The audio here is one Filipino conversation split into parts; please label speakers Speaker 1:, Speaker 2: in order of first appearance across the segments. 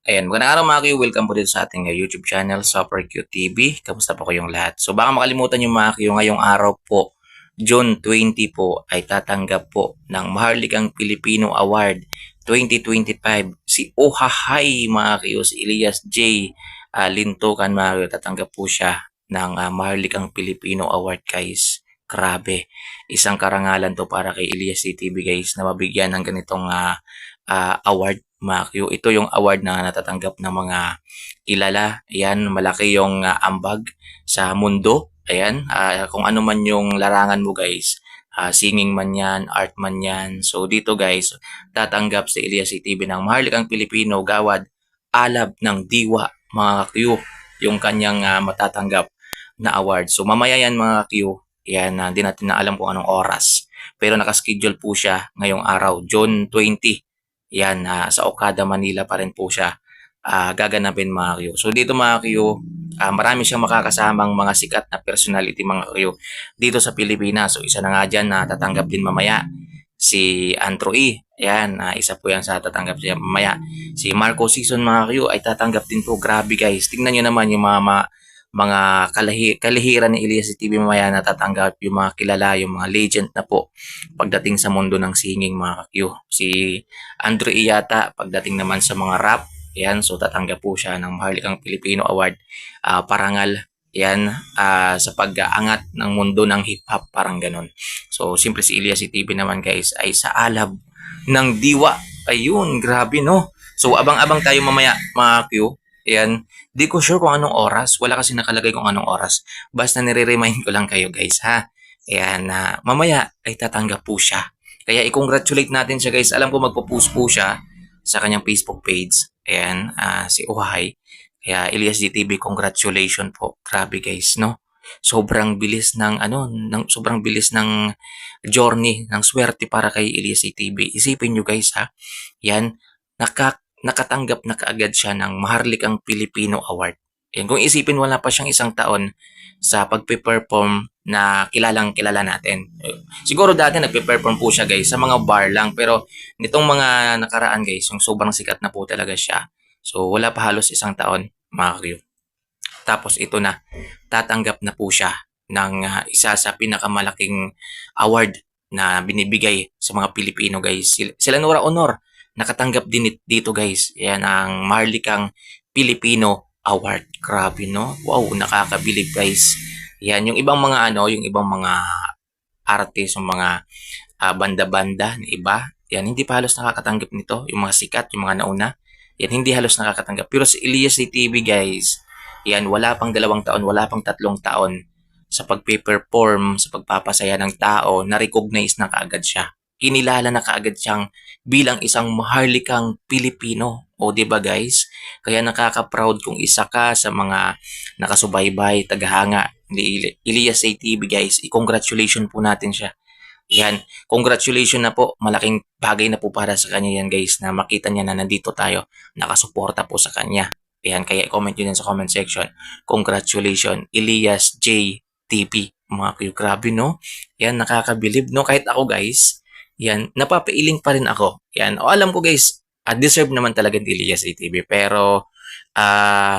Speaker 1: Ayan, magandang araw mga Q. Welcome po dito sa ating YouTube channel, Super Q TV. Kamusta po kayong lahat? So baka makalimutan yung mga Q, ngayong araw po, June 20 po, ay tatanggap po ng Maharlikang Pilipino Award 2025. Si Ohahay mga Q, si Elias J. Lintukan mga Q, tatanggap po siya ng Maharlikang Pilipino Award guys. Grabe. Isang karangalan to para kay Elias CTV guys na mabigyan ng ganitong award mga Q. Ito yung award na natatanggap ng mga kilala. Ayan, malaki yung ambag sa mundo. Ayan, kung ano man yung larangan mo guys. Singing man yan, art man yan. So dito guys, tatanggap si Elias CTV ng Maharlikang Pilipino Gawad Alab ng Diwa mga Q. Yung kanyang matatanggap na award. So mamaya yan mga Q. Yan, hindi natin na alam kung anong oras. Pero nakaschedule po siya ngayong araw, June 20. Yan, sa Okada, Manila pa rin po siya gaganapin mga Q. So dito mga Q, marami siyang makakasamang mga sikat na personality mga Q dito sa Pilipinas. So isa na nga dyan na tatanggap din mamaya si Andrew E. Yan, isa po yan sa tatanggap siya mamaya. Si Marco Season mga Q ay tatanggap din po. Grabe guys, tingnan nyo naman yung mga kalihiran ni Elias TV mamaya na tatanggap, yung mga kilala, yung mga legend na po pagdating sa mundo ng singing mga Q. Si Andrew Iyata pagdating naman sa mga rap, yan, so tatanggap po siya ng Maharlikang Pilipino Award. Parangal yan sa pag-aangat ng mundo ng hip-hop, parang ganun. So simple si Elias TV naman guys ay sa alab ng diwa. Ayun, grabe no. So abang-abang tayo mamaya mga Q. Yan, di ko sure kung anong oras. Wala kasi nakalagay kung anong oras. Basta nire-remind ko lang kayo guys ha. Ayan, mamaya ay tatanggap po siya. Kaya i-congratulate natin siya guys. Alam ko magpo-post po siya sa kanyang Facebook page. Ayan, si Uhay. Kaya Elias DTV, congratulations po. Grabe guys, no? Sobrang bilis ng sobrang bilis ng journey, ng swerte para kay Elias DTV. Isipin nyo guys ha. Yan, nakatanggap na kaagad siya ng Maharlikang Pilipino Award. Yan, kung isipin wala pa siyang isang taon sa pagpe-perform na kilalang kilala natin. Siguro dati nagpe-perform po siya guys sa mga bar lang, pero nitong mga nakaraan guys, yung sobrang sikat na po talaga siya. So wala pa halos isang taon mga Q. Tapos ito na, tatanggap na po siya ng isa sa pinakamalaking award na binibigay sa mga Pilipino guys. Sila Nora Honor nakatanggap din dito guys. Yan ang Maharlikang Pilipino Award. Grabe no? Wow, nakakabilib guys. Yan, yung ibang mga yung ibang mga artist, yung mga banda-banda na iba. Yan, hindi pa halos nakakatanggap nito. Yung mga sikat, yung mga nauna. Yan, hindi halos nakakatanggap. Pero si Elias TV guys, yan, wala pang 2 taon, wala pang 3 taon sa pagpe-perform, sa pagpapasaya ng tao, na-recognize na kaagad siya. Kinilala na kaagad siyang bilang isang maharlikang Pilipino. O di ba guys? Kaya nakaka-proud kung isa ka sa mga nakasubaybay, tagahanga ni Elias TV guys. I-congratulation po natin siya. Yan, congratulations na po. Malaking bagay na po para sa kanya yan guys na makita niya na nandito tayo, nakasuporta po sa kanya. Yan, kaya i-comment nyo din sa comment section. Congratulations, Elias J. TP. Mga Q, grabe no? Yan, nakakabilib no? Kahit ako guys, yan, napapailing pa rin ako. Yan, o alam ko guys, deserve naman talaga ni Elias ATV. Pero,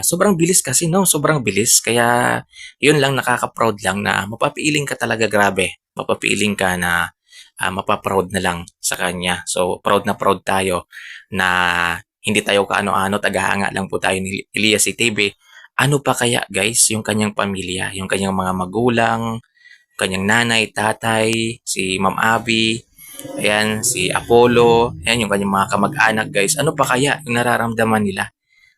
Speaker 1: sobrang bilis kasi, no? Sobrang bilis. Kaya, yun lang, nakaka-proud lang na mapapailing ka talaga, grabe. Mapapailing ka na mapaproud na lang sa kanya. So, proud na proud tayo na hindi tayo kaano-ano, tagahanga lang po tayo ni Elias ATV. Ano pa kaya guys, yung kanyang pamilya, yung kanyang mga magulang, kanyang nanay, tatay, si Ma'am Abby, ayan, si Apollo, ayan, yung kanyang mga kamag-anak guys. Ano pa kaya yung nararamdaman nila?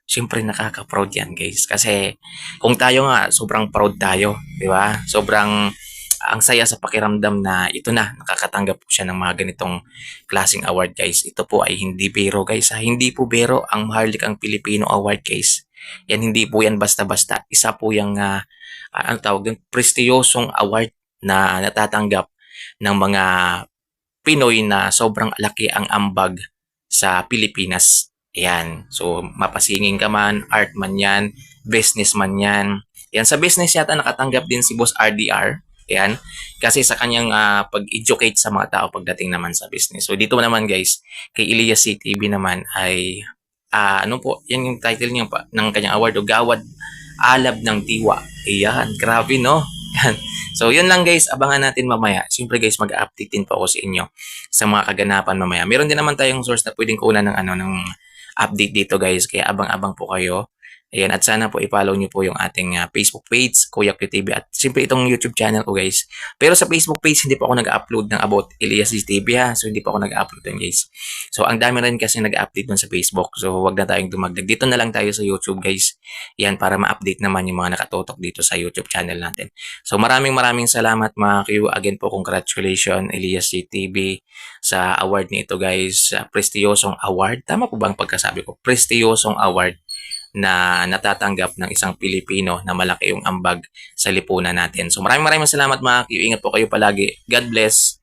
Speaker 1: Siyempre nakaka-proud yan guys. Kasi kung tayo nga, sobrang proud tayo. Di ba? Sobrang ang saya sa pakiramdam na ito na, nakakatanggap po siya ng mga ganitong klaseng award guys. Ito po ay hindi biro guys. Hindi po biro ang Maharlikang Pilipino Award guys. Yan, hindi po yan basta-basta. Isa po yung ang tawag yung prestiyosong award na natatanggap ng mga Pinoy na sobrang laki ang ambag sa Pilipinas. Ayan. So, mapasinging ka man, art man yan, business man yan. Yan, sa business yata nakatanggap din si Boss RDR. Ayan. Kasi sa kanyang pag-educate sa mga tao pagdating naman sa business. So, dito naman guys, kay Elias CTV naman ay ano po, yan yung title niya pa, ng kanyang award, o Gawad Alab ng Diwa. Ayan, grabe no? Yan. So, yun lang guys, abangan natin mamaya. Siyempre guys, mag-update din po ako sa inyo sa mga kaganapan mamaya. Meron din naman tayong source na pwedeng kunan ng ng update dito guys, kaya abang-abang po kayo. Ayan, at sana po i-follow nyo po yung ating Facebook page, Kuya QTV, at siyempre itong YouTube channel ko guys. Pero sa Facebook page, hindi po ako nag-upload ng about Elias GTV ha. So, hindi po ako nag-upload dun guys. So, ang dami rin kasi nag-update dun sa Facebook. So, wag na tayong dumagdag. Dito na lang tayo sa YouTube guys. Yan, para ma-update naman yung mga nakatutok dito sa YouTube channel natin. So, maraming salamat mga Q. Again po, congratulations Elias GTV sa award nito guys. Prestiyosong award. Tama po ba ang pagkasabi ko? Prestiyosong award na natatanggap ng isang Pilipino na malaki yung ambag sa lipunan natin. So maraming salamat mga Q. Ingat po kayo palagi. God bless.